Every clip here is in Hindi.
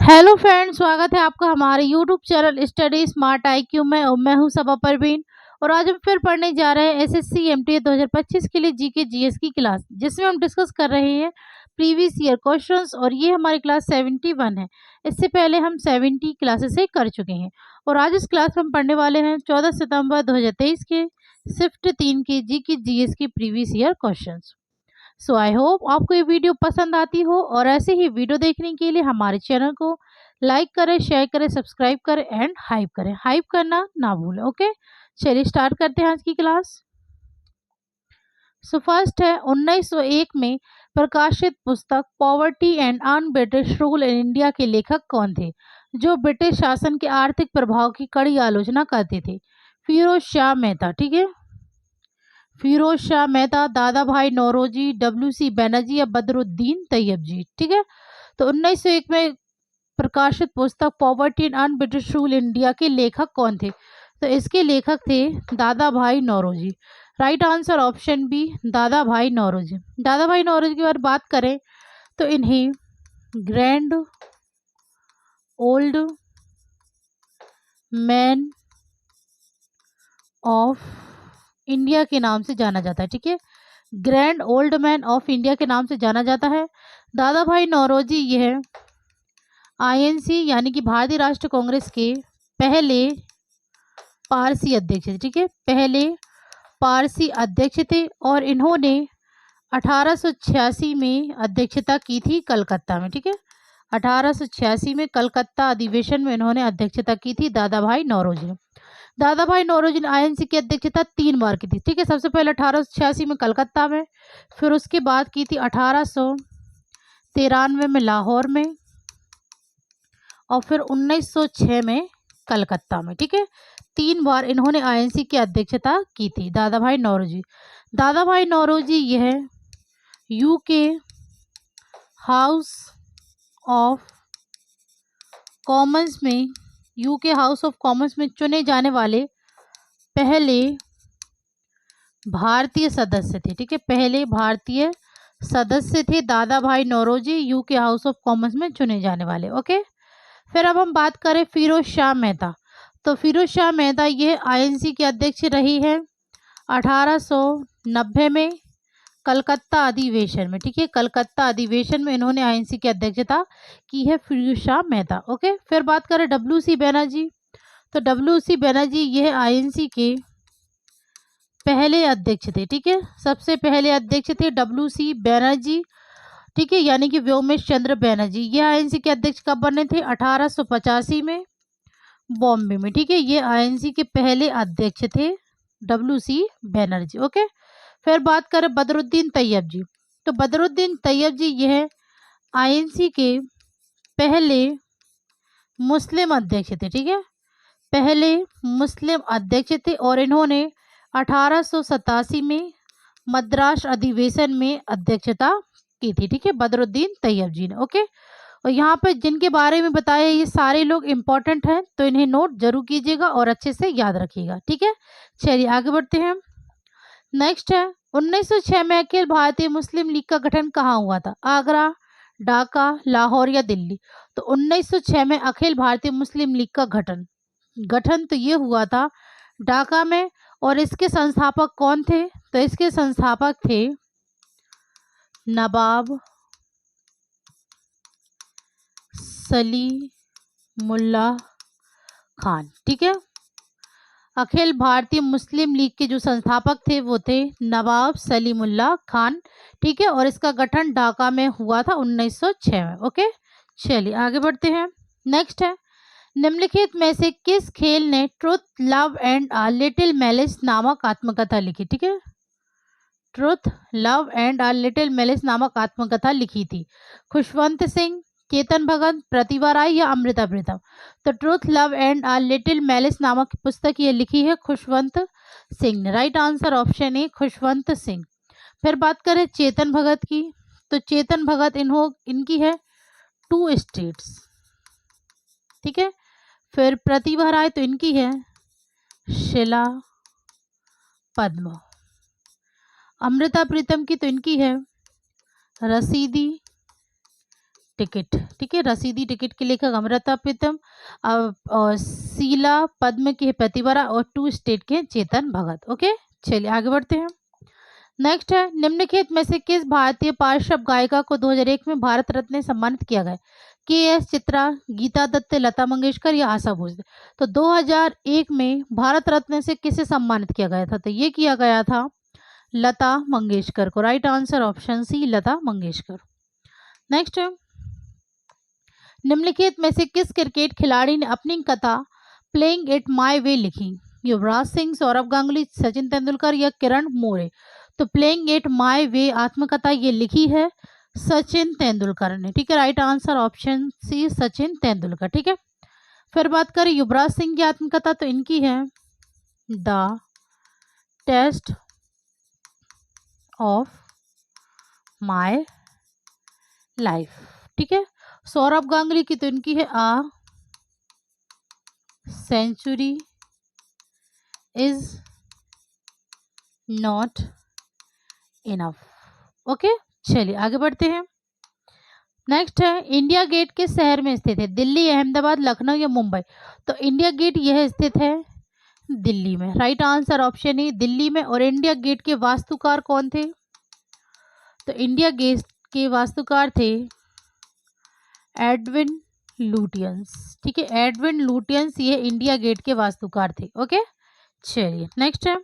हेलो फ्रेंड्स, स्वागत है आपका हमारे YouTube channel study smart IQ में और मैं हूं सबा परवीन। और आज हम फिर पढ़ने जा रहे हैं एसएससी एमटीए 2025 के लिए जीके जीएस की क्लास, जिसमें हम डिस्कस कर रहे हैं प्रीवियस ईयर क्वेश्चंस। और ये हमारी क्लास 71 है। इससे पहले हम 70 क्लासेस से कर चुके हैं और आज इस क्लास में हम पढ़ने वाले हैं 14 सितंबर 2023 के शिफ्ट 3 के जीके जीएस की previous year question. So I hope आपको ये वीडियो पसंद आती हो और ऐसे ही वीडियो देखने के लिए हमारे चैनल को लाइक करें, शेयर करें, सब्सक्राइब करें एंड हाइप करें। हाइप करना ना भूलें। ओके, चलिए स्टार्ट करते हैं आज की क्लास। सो फर्स्ट है 1901 में प्रकाशित पुस्तक poverty and un British rule in India के लेखक कौन थे, जो ब्रिटिश शासन के आर्थिक प्रभाव की कड़ी आलोचना करते थे? फिरोज शाह मेहता। ठीक है, फिरोज शाह मेहता, दादा भाई नौरोजी, डब्ल्यू.सी. बनर्जी या बदरुद्दीन तैयब जी। ठीक है, तो 1901 में प्रकाशित पुस्तक poverty and un British rule India के लेखक कौन थे? तो इसके लेखक थे Dadabhai Naoroji. Right answer option B, Dadabhai Naoroji. दादा भाई नौरोजी की बात करें तो इन्हें grand old man of India के नाम से जाना जाता है। ठीक है, grand old man of India के नाम से जाना जाता है। दादा भाई नौरोजी यह आईएनसी यानी कि भारतीय राष्ट्रीय कांग्रेस के पहले पारसी अध्यक्ष थे। ठीक है, पहले पारसी अध्यक्ष थे और इन्होंने 1886 में अध्यक्षता की थी कलकत्ता में। ठीक है, 1886 में कलकत्ता अधिवेशन में इन्होंने अध्यक्षता की थी दादा भाई नौरोजी ने। दादा भाई नौरोजी ने आईएनसी की अध्यक्षता 3 बार की थी। ठीक है, सबसे पहले 1886 में कलकत्ता में, फिर उसके बाद की थी 1893 में लाहौर में और फिर 1906 में कलकत्ता में। ठीक है, 3 बार इन्होंने आईएनसी की अध्यक्षता की थी दादा भाई नौरोजी। दादा भाई नौरोजी यह यूके हाउस ऑफ कॉमन्स में चुने जाने वाले पहले भारतीय सदस्य थे। ठीक है, पहले भारतीय सदस्य थे Dadabhai Naoroji, UK House of Commons में चुने जाने वाले। ओके, फिर अब हम बात करें फिरोज शाह मेहता। तो फिरोज शाह मेहता यह आईएनसी के अध्यक्ष रही है 1890 में कलकत्ता अधिवेशन में। ठीक है, कलकत्ता अधिवेशन में इन्होंने आईएनसी की अध्यक्षता की है फिरोज शाह मेहता। ओके, फिर बात करें डब्ल्यू.सी. बनर्जी। तो डब्ल्यू.सी. बनर्जी यह आईएनसी के पहले अध्यक्ष थे। ठीक है, सबसे पहले अध्यक्ष थे डब्ल्यू.सी. बनर्जी। ठीक है, यानी कि व्योमेश चंद्र बनर्जी। यह आईएनसी के अध्यक्ष कब बने थे? 1885 में बॉम्बे में। ठीक है, ये आईएनसी के पहले अध्यक्ष थे डब्ल्यू.सी. बनर्जी। ओके, फिर बात करें बदरुद्दीन तैयब जी। तो बदरुद्दीन तैयब जी यह आईएनसी के पहले मुस्लिम अध्यक्ष थे। ठीक है, पहले मुस्लिम अध्यक्ष थे और इन्होंने 1887 में मद्रास अधिवेशन में अध्यक्षता की थी। ठीक है, बदरुद्दीन तैयब जी ने। ओके, और यहाँ पे जिनके बारे में बताया ये सारे लोग इंपॉर्टेंट हैं, तो इन्हें नोट जरूर कीजिएगा और अच्छे से याद रखिएगा। ठीक है, चलिए आगे बढ़ते हैं। नेक्स्ट है 1906 में अखिल भारतीय मुस्लिम लीग का गठन कहाँ हुआ था? आगरा, ढाका, लाहौर या दिल्ली? तो 1906 में अखिल भारतीय मुस्लिम लीग का गठन तो ये हुआ था ढाका में। और इसके संस्थापक कौन थे? तो इसके संस्थापक थे नवाब सलीमुल्लाह खान। ठीक है, अखिल भारतीय मुस्लिम लीग के जो संस्थापक थे वो थे नवाब सलीमुल्लाह खान। ठीक है, और इसका गठन ढाका में हुआ था 1906 में। ओके, चलिए आगे बढ़ते हैं। नेक्स्ट है निम्नलिखित में से किस खेल ने truth love and a little malice नामक आत्मकथा लिखी? ठीक है, truth love and a little malice नामक आत्मकथा लिखी थी खुशवंत सिंह, चेतन भगत, प्रतिभा राय या अमृता प्रीतम? तो truth love and a little malice नामक पुस्तक ये लिखी है खुशवंत सिंह ने। Right answer option A, Khushwant Singh. फिर बात करें चेतन भगत की। तो चेतन भगत इनकी है टू स्टेट्स। ठीक है, फिर प्रतिभा राय तो इनकी है शिला पद्म। अमृता प्रीतम की तो इनकी है रसीदी टिकट, ठीक है। रसीदी टिकट के लेखक अमृता प्रीतम, और शीला पद्म के प्रतिभा और टू स्टेट के चेतन भगत। ओके, चलिए आगे बढ़ते हैं। नेक्स्ट है, निम्नलिखित में से किस भारतीय पार्श्व गायिका को 2001 में भारत रत्न से सम्मानित किया गया? के एस चित्रा, गीता दत्त, लता मंगेशकर या आशा भोसले? तो 2001 में भारत रत्न से किसे सम्मानित किया गया था? तो ये किया गया था लता मंगेशकर को। राइट आंसर ऑप्शन सी, लता मंगेशकर। नेक्स्ट, निम्नलिखित में से किस क्रिकेट खिलाड़ी ने अपनी कथा प्लेइंग इट माई वे लिखी? युवराज सिंह, सौरभ गांगुली, सचिन तेंदुलकर या किरण मोरे? तो प्लेइंग इट माई वे आत्मकथा ये लिखी है सचिन तेंदुलकर ने, ठीक है। Right answer option C, Sachin Tendulkar, ठीक है। फिर बात करें युवराज सिंह की आत्मकथा, तो इनकी है the test of my life, ठीक है। सौरभ गांगुली की तो इनकी है a century is not enough. Okay, चलिए आगे बढ़ते हैं। नेक्स्ट है, इंडिया गेट किस शहर में स्थित है? दिल्ली, अहमदाबाद, लखनऊ या मुंबई? तो इंडिया गेट यह स्थित है दिल्ली में। Right answer option A, Delhi में। और इंडिया गेट के वास्तुकार कौन थे? तो इंडिया गेट के वास्तुकार थे एडविन लुटियंस, ठीक है। एडविन लुटियंस ये इंडिया गेट के वास्तुकार थे। ओके, चलिए नेक्स्ट है,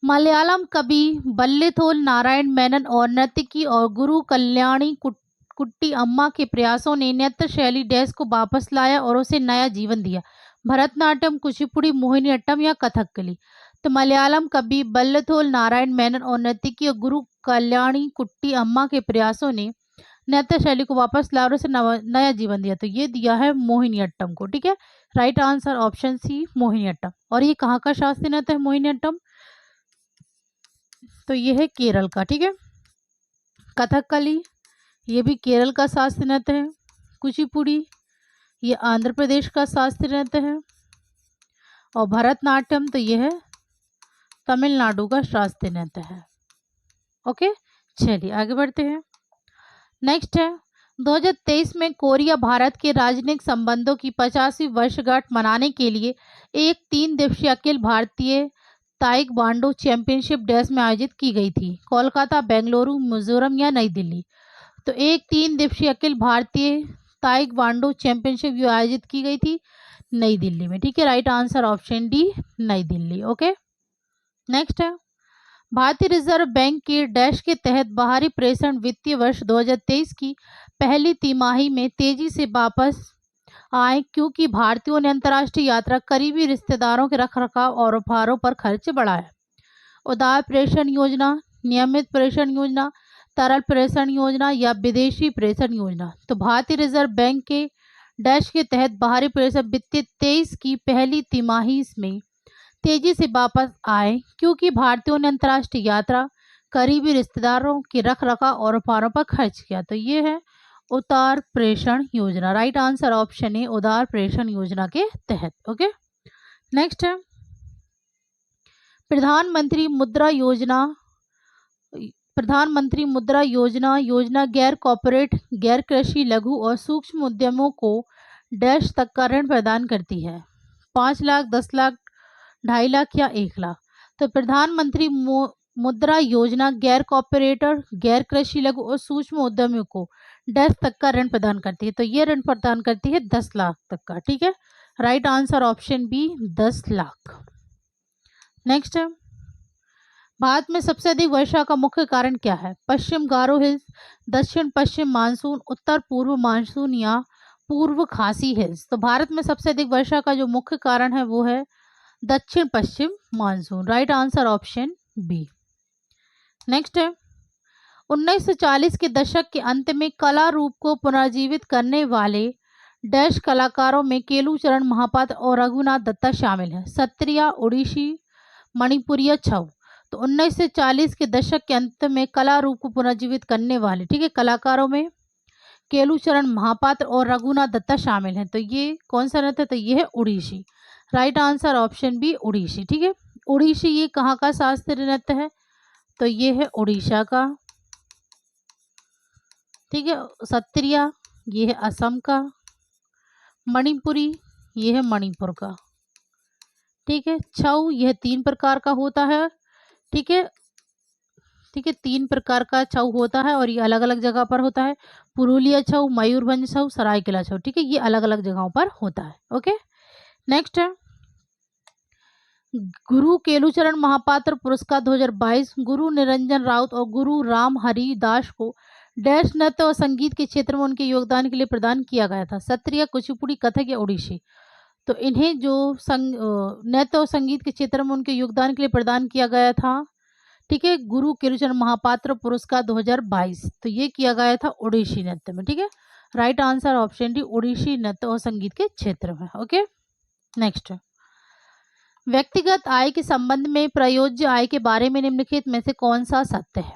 मलयालम कवि वल्लथोल नारायण मेनन और नर्तकी और गुरु कल्याणी कुट्टी अम्मा के प्रयासों ने नृत्य शैली डैश को वापस लाया और उसे नया जीवन दिया? भरतनाट्यम, कुचिपुड़ी, मोहिनीअट्टम या कथकली? तो मलयालम कवि वल्लथोल नारायण मेनन और नर्तकी और गुरु कल्याणी कुट्टी अम्मा के प्रयासों ने नृत्य शैली को वापस ला और उसे नया जीवन दिया। तो ये दिया है मोहिनीअट्टम को, ठीक है। Right answer option C, Mohiniyattam. और ये कहाँ का शास्त्रीय नृत्य है मोहिनीअट्टम? तो ये है केरल का, ठीक है। कथकली ये भी केरल का शास्त्रीय नृत्य है। कुचिपुड़ी ये आंध्र प्रदेश का शास्त्रीय नृत्य है। और भरतनाट्यम तो ये है तमिलनाडु का शास्त्रीय नृत्य है। ओके, चलिए आगे बढ़ते हैं। नेक्स्ट है, 2023 में कोरिया भारत के राजनयिक संबंधों की 50वीं वर्षगांठ मनाने के लिए एक 3 दिवसीय Akhil Bharatiya taekwondo championship dash में आयोजित की गई थी? कोलकाता, बेंगलुरु, मिजोरम या नई दिल्ली? तो एक 3 दिवसीय अखिल भारतीय ताइक्वांडो चैंपियनशिप जो आयोजित की गई थी नई दिल्ली में, ठीक है। राइट आंसर ऑप्शन डी, नई दिल्ली। ओके, नेक्स्ट है, भारतीय रिजर्व बैंक के डैश के तहत बाहरी प्रेषण वित्तीय वर्ष 2023 की पहली तिमाही में तेजी से वापस आए क्योंकि भारतीयों ने अंतर्राष्ट्रीय यात्रा, करीबी रिश्तेदारों के रखरखाव और उपहारों पर खर्च बढ़ाया? उदार प्रेषण योजना, नियमित प्रेषण योजना, तरल प्रेषण योजना या विदेशी प्रेषण योजना? तो भारतीय रिजर्व बैंक के डैश के तहत बाहरी प्रेषण वित्तीय 23 की पहली तिमाही में तेजी से वापस आए क्योंकि भारतीयों ने अंतर्राष्ट्रीय यात्रा, करीबी रिश्तेदारों के रखरखाव और उपहारों पर खर्च किया। तो ये है उदार प्रेषण योजना। राइट आंसर ऑप्शन है, उदार प्रेषण योजना के तहत। ओके, नेक्स्ट है, प्रधानमंत्री मुद्रा योजना गैर कॉर्पोरेट, गैर कृषि, लघु और सूक्ष्म उद्यमों को डैश तक का ऋण प्रदान करती है? 5 लाख, 10 लाख, 2.5 लाख या 1 लाख? तो प्रधानमंत्री मुद्रा योजना गैर कॉर्पोरेटर, गैर कृषि, लघु और सूक्ष्म उद्यमियों को डैश तक का ऋण प्रदान करती है। तो ये ऋण प्रदान करती है 10 लाख तक का, ठीक है। Right answer option B, 10 lakh. Next है, भारत में सबसे अधिक वर्षा का मुख्य कारण क्या है? पश्चिम गारो हिल्स, दक्षिण पश्चिम मानसून, उत्तर पूर्व मानसून या पूर्व खासी हिल्स? तो भारत में सबसे अधिक वर्षा का जो मुख्य कारण है वो है दक्षिण पश्चिम monsoon. Right answer option B. Next है, 1940 के दशक के अंत में कला रूप को पुनर्जीवित करने वाले डैश कलाकारों में केलूचरण महापात्र और रघुनाथ दत्ता शामिल हैं? सत्रिया, ओडिसी, मणिपुरी या छऊ? तो 1940 के दशक के अंत में कला रूप को पुनर्जीवित करने वाले, ठीक है, कलाकारों में केलूचरण महापात्र और रघुनाथ दत्ता शामिल हैं। तो ये कौन सा नृत्य? तो ये है Odissi. Right answer option B, Odissi, ठीक है। ओडिसी ये कहाँ का शास्त्रीय नृत्य है? तो ये है उड़ीसा का ठीक है। सत्रिया ये है असम का, मणिपुरी ये है मणिपुर का, ठीक है। छऊ यह 3 प्रकार का होता है, ठीक है। ठीक है, 3 प्रकार का छऊ होता है और ये अलग अलग जगह पर होता है। पुरुलिया छऊ, मयूरभंज छऊ, सरायकेला छऊ, ठीक है, ये अलग अलग जगहों पर होता है। ओके, नेक्स्ट है गुरु केलुचरण महापात्र पुरस्कार 2022 गुरु निरंजन राउत और गुरु राम हरि दास को डैश नृत्य और संगीत के क्षेत्र में उनके योगदान के लिए प्रदान किया गया था। सत्रिया, कुचिपुड़ी, कथक या ओडिसी। तो इन्हें जो नृत्य और संगीत के क्षेत्र में उनके योगदान के लिए प्रदान किया गया था, ठीक है, गुरु केलुचरण महापात्र पुरस्कार 2022, तो ये किया गया था ओडिसी नृत्य में, ठीक है। Right answer option D, Odissi नृत्य और संगीत के क्षेत्र में। ओके, नेक्स्ट व्यक्तिगत आय के संबंध में प्रयोज्य आय के बारे में निम्नलिखित में से कौन सा सत्य है?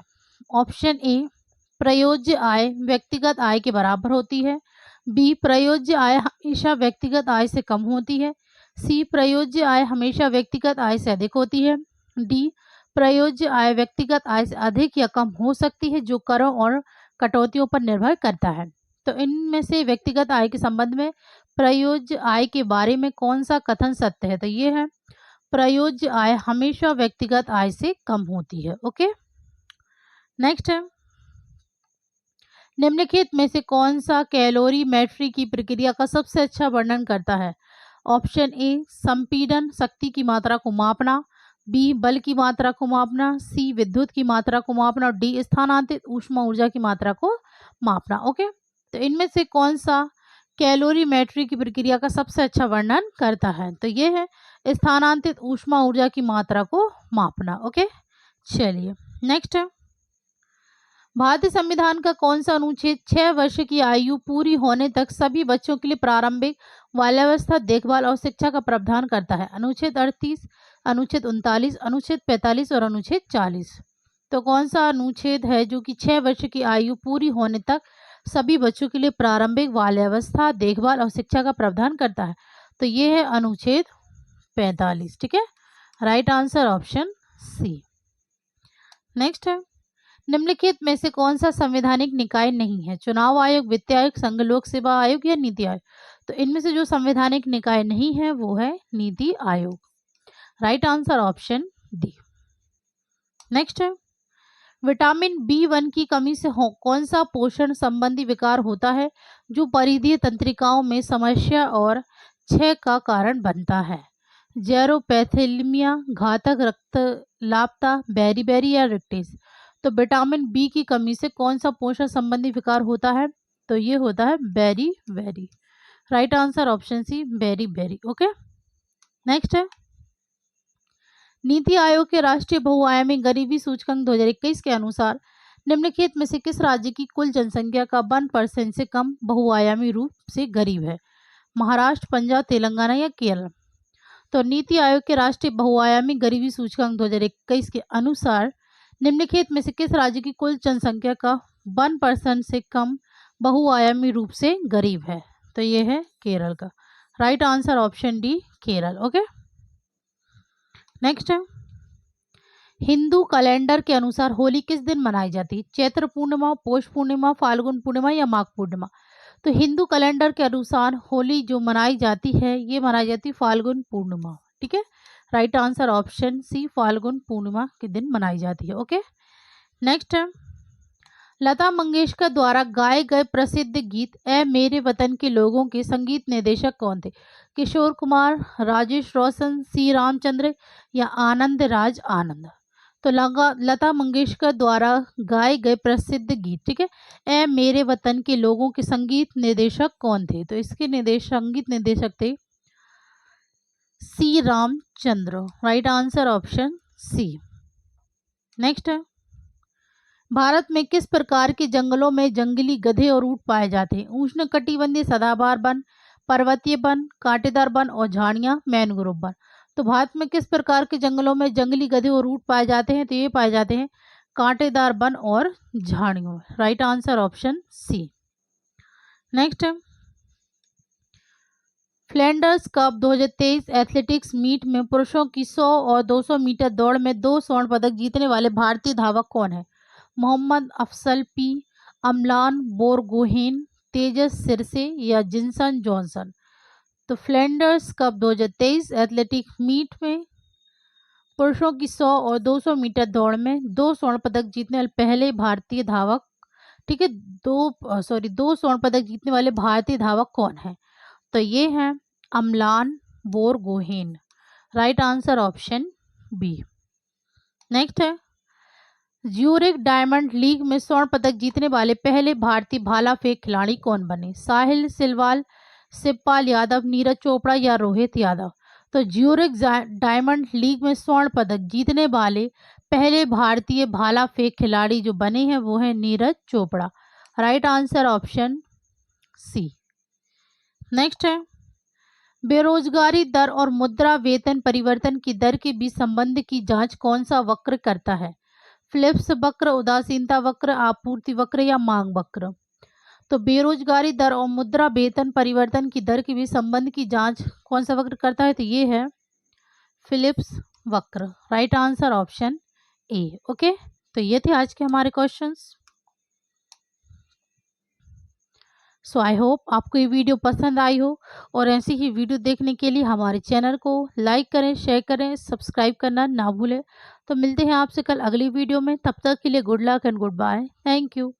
ऑप्शन ए, प्रयोज्य आय व्यक्तिगत आय के बराबर होती है। बी, प्रयोज्य आय हमेशा व्यक्तिगत आय से कम होती है। सी, प्रयोज्य आय हमेशा व्यक्तिगत आय से अधिक होती है। डी, प्रयोज्य आय व्यक्तिगत आय से अधिक या कम हो सकती है जो करों और कटौतियों पर निर्भर करता है। तो इनमें से व्यक्तिगत आय के संबंध में प्रयोज्य आय के बारे में कौन सा कथन सत्य है? तो ये है प्रयोज्य आय हमेशा व्यक्तिगत आय से कम होती है। ओके, नेक्स्ट है निम्नलिखित में से कौन सा कैलोरीमेट्री की प्रक्रिया का सबसे अच्छा वर्णन करता है? ऑप्शन ए, संपीड़न शक्ति की मात्रा को मापना। बी, बल की मात्रा को मापना। सी, विद्युत की मात्रा को मापना। और डी, स्थानांतरित ऊष्मा ऊर्जा की मात्रा को मापना। ओके, तो इनमें से कौन सा कैलोरीमेट्री की प्रक्रिया का सबसे अच्छा वर्णन करता है? तो ये है स्थानांतरित ऊष्मा ऊर्जा की मात्रा को मापना। ओके, चलिए नेक्स्ट है भारतीय संविधान का कौन सा अनुच्छेद 6 वर्ष की आयु पूरी होने तक सभी बच्चों के लिए प्रारंभिक बाल्यावस्था देखभाल और शिक्षा का प्रावधान करता है? अनुच्छेद 38, अनुच्छेद 39, अनुच्छेद 45 और अनुच्छेद 40। तो कौन सा अनुच्छेद है जो कि 6 वर्ष की आयु पूरी होने तक सभी बच्चों के लिए प्रारंभिक बाल्यावस्था देखभाल और शिक्षा का प्रावधान करता है? तो ये है अनुच्छेद 45, ठीक है। Right answer option C. Next है निम्नलिखित में से कौन सा संवैधानिक निकाय नहीं है? चुनाव आयोग, वित्त आयोग, संघ लोक सेवा आयोग या नीति आयोग? तो इनमें से जो संवैधानिक निकाय नहीं है वो है नीति आयोग। Right answer option D. Next है विटामिन B1 की कमी से कौन सा पोषण संबंधी विकार होता है जो परिधीय तंत्रिकाओं में समस्या और क्षय का कारण बनता है? जेरोपैथेलिमिया, घातक रक्तलापता, बेरी या रिक्टिस? तो विटामिन बी की कमी से कौन सा पोषण संबंधी विकार होता है? तो ये होता है berry. Right answer option C, berry. Okay, next है नीति आयोग के राष्ट्रीय बहुआयामी गरीबी सूचकांक 2021 के अनुसार निम्नलिखित में से किस राज्य की कुल जनसंख्या का 1% से कम बहुआयामी रूप से गरीब है? महाराष्ट्र, पंजाब, तेलंगाना या केरल? तो नीति आयोग के राष्ट्रीय बहुआयामी गरीबी सूचकांक 2021 के अनुसार निम्नलिखित में से किस राज्य की कुल जनसंख्या का 1% से कम बहुआयामी रूप से गरीब है? तो ये है केरल का। Right answer option D, Kerala. Okay, next है हिंदू कैलेंडर के अनुसार होली किस दिन मनाई जाती है? चैत्र पूर्णिमा, पौष पूर्णिमा, फाल्गुन पूर्णिमा या माघ पूर्णिमा? तो हिंदू कैलेंडर के अनुसार होली जो मनाई जाती है ये मनाई जाती है फाल्गुन पूर्णिमा, ठीक है। राइट आंसर ऑप्शन सी, फाल्गुन पूर्णिमा के दिन मनाई जाती है। ओके, नेक्स्ट है लता मंगेशकर द्वारा गाए गए प्रसिद्ध गीत ए मेरे वतन के लोगों के संगीत निर्देशक कौन थे? किशोर कुमार, राजेश रोशन, सी रामचंद्र या आनंद राज आनंद? तो लता मंगेशकर द्वारा गाए गए प्रसिद्ध गीत, ठीक है, ए मेरे वतन के लोगों के संगीत निर्देशक कौन थे? तो इसके संगीत निर्देशक थे C Ramchandra. Right answer option C. Next है भारत में किस प्रकार के जंगलों में जंगली गधे और ऊंट पाए जाते हैं? उष्णकटिबंधीय सदाबहार वन, पर्वतीय वन, कांटेदार वन और झाड़ियां मैनग्रोव वन? तो भारत में किस प्रकार के जंगलों में जंगली गधे और ऊंट पाए जाते हैं? तो ये पाए जाते हैं कांटेदार वन और झाड़ियों। Right answer option C. Next है फ्लैंडर्स कप 2023 एथलेटिक्स मीट में पुरुषों की 100 और 200 मीटर दौड़ में 2 स्वर्ण पदक जीतने वाले भारतीय धावक कौन है? मोहम्मद अफसल पी, अमलान बोरगोहेन, तेजस सिरसे या जिनसन जॉनसन। तो फ्लैंडर्स कप 2023 एथलेटिक मीट में पुरुषों की 100 और 200 मीटर दौड़ में 2 स्वर्ण पदक जीतने वाले पहले भारतीय धावक, ठीक है, दो स्वर्ण पदक जीतने वाले भारतीय धावक कौन है? तो ये हैं Amlan Borgohain. Right answer option B. Next है, ज्यूरिख डायमंड लीग में स्वर्ण पदक जीतने वाले पहले भारतीय भाला फेंक खिलाड़ी कौन बने? साहिल सिलवाल, शिवपाल यादव, नीरज चोपड़ा या रोहित यादव। तो ज्यूरिख डायमंड लीग में स्वर्ण पदक जीतने वाले पहले भारतीय भाला फेंक खिलाड़ी जो बने हैं वो है Neeraj Chopra. Right answer option C. Next है, बेरोजगारी दर और मुद्रा वेतन परिवर्तन की दर के बीच संबंध की जांच कौन सा वक्र करता है? फिलिप्स वक्र, उदासीनता वक्र, आपूर्ति वक्र या मांग वक्र। तो बेरोजगारी दर और मुद्रा वेतन परिवर्तन की दर के बीच संबंध की जांच कौन सा वक्र करता है? तो ये है फिलिप्स वक्र। Right answer option A. Okay, तो ये थे आज के हमारे क्वेश्चंस। सो आई होप आपको ये वीडियो पसंद आई हो, और ऐसी ही वीडियो देखने के लिए हमारे चैनल को लाइक करें, शेयर करें, सब्सक्राइब करना ना भूलें। तो मिलते हैं आपसे कल अगली वीडियो में, तब तक के लिए good luck and goodbye. Thank you.